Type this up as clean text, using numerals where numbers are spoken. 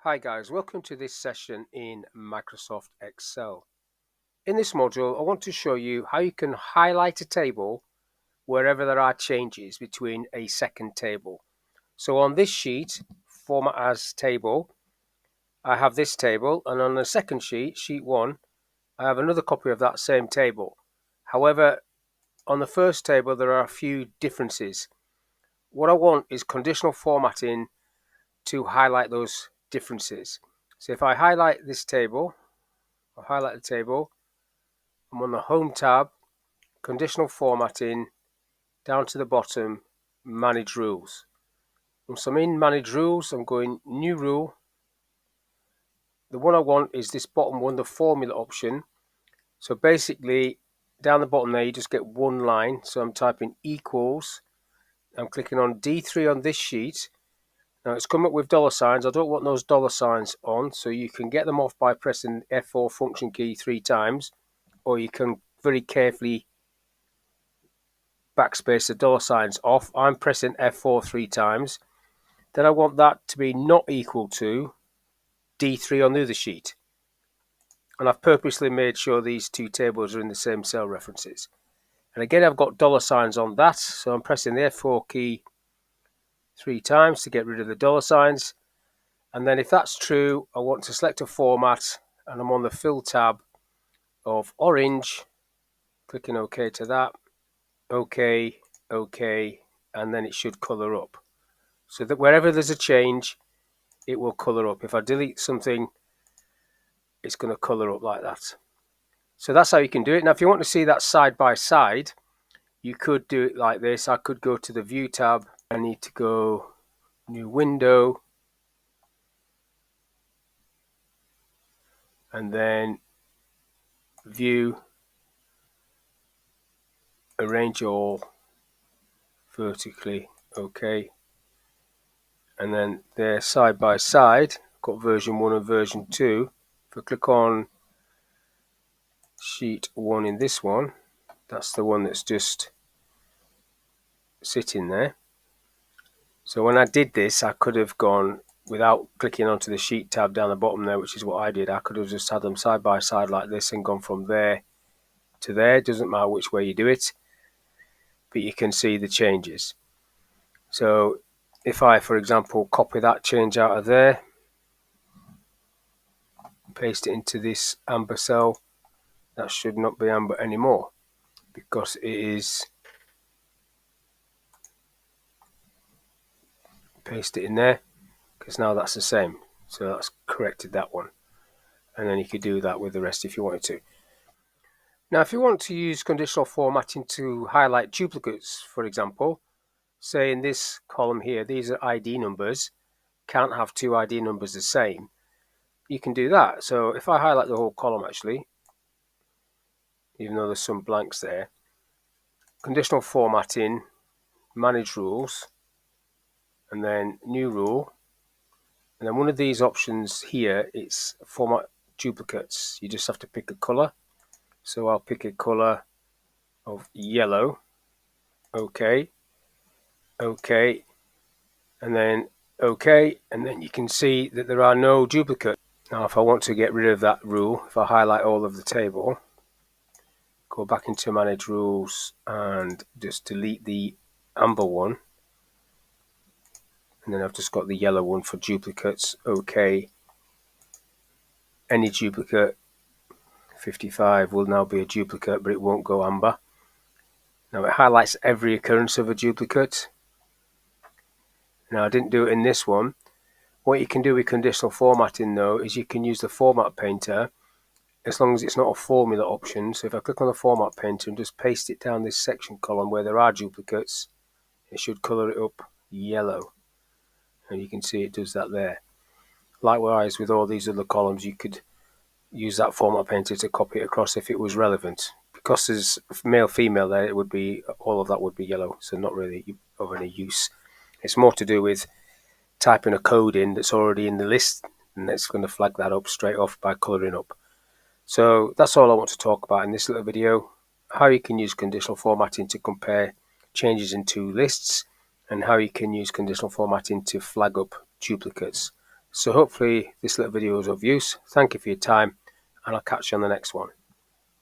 Hi guys, welcome to this session in Microsoft Excel. In this module, I want to show you how you can highlight a table wherever there are changes between a second table. So on this sheet, format as table, I have this table, and on the second sheet, sheet 1, I have another copy of that same table. However, on the first table, there are a few differences. What I want is conditional formatting to highlight those differences. So if I highlight this table, I'll highlight the table. I'm on the Home tab, Conditional Formatting, down to the bottom, Manage Rules. Once I'm in Manage Rules, I'm going New Rule. The one I want is this bottom one, the Formula option. So basically, down the bottom there, you just get one line. So I'm typing equals. I'm clicking on D3 on this sheet. Now it's come up with dollar signs. I don't want those dollar signs on, so you can get them off by pressing F4 function key 3 times, or you can very carefully backspace the dollar signs off. I'm pressing F4 3 times. Then I want that to be not equal to D3 on the other sheet. And I've purposely made sure these two tables are in the same cell references. And again, I've got dollar signs on that, so I'm pressing the F4 key 3 times to get rid of the dollar signs. And then if that's true, I want to select a format, and I'm on the Fill tab of orange, clicking OK to that, OK, OK, and then it should color up. So that wherever there's a change, it will color up. If I delete something, it's going to color up like that. So that's how you can do it. Now, if you want to see that side by side, you could do it like this. I could go to the View tab. I need to go New Window, and then View, Arrange All, vertically, OK. And then they're side by side. I've got version 1 and version 2. If I click on sheet 1 in this one, that's the one that's just sitting there. So when I did this, I could have gone without clicking onto the sheet tab down the bottom there, which is what I did. I could have just had them side by side like this and gone from there to there. It doesn't matter which way you do it, but you can see the changes. So if I, for example, copy that change out of there, paste it into this amber cell, that should not be amber anymore because it is. Paste it in there, because now that's the same. So that's corrected that one. And then you could do that with the rest if you wanted to. Now, if you want to use conditional formatting to highlight duplicates, for example, say in this column here, these are ID numbers, can't have two ID numbers the same, you can do that. So if I highlight the whole column actually, even though there's some blanks there, conditional formatting, manage rules, and then new rule, and then one of these options here, it's format duplicates. You just have to pick a color. So I'll pick a color of yellow. OK. OK. And then OK. And then you can see that there are no duplicates. Now if I want to get rid of that rule, if I highlight all of the table, go back into Manage Rules and just delete the amber one. And then I've just got the yellow one for duplicates. OK. Any duplicate 55 will now be a duplicate, but it won't go amber. Now it highlights every occurrence of a duplicate. Now I didn't do it in this one. What you can do with conditional formatting though is you can use the format painter as long as it's not a formula option. So if I click on the format painter and just paste it down this section column where there are duplicates, it should color it up yellow. And you can see it does that there. Likewise with all these other columns, you could use that format painter to copy it across if it was relevant. Because there's male female there, it would be all of that would be yellow, so not really of any use. It's more to do with typing a code in that's already in the list, and it's going to flag that up straight off by coloring up. So that's all I want to talk about in this little video, how you can use conditional formatting to compare changes in two lists, and how you can use conditional formatting to flag up duplicates. So hopefully this little video was of use. Thank you for your time, and I'll catch you on the next one.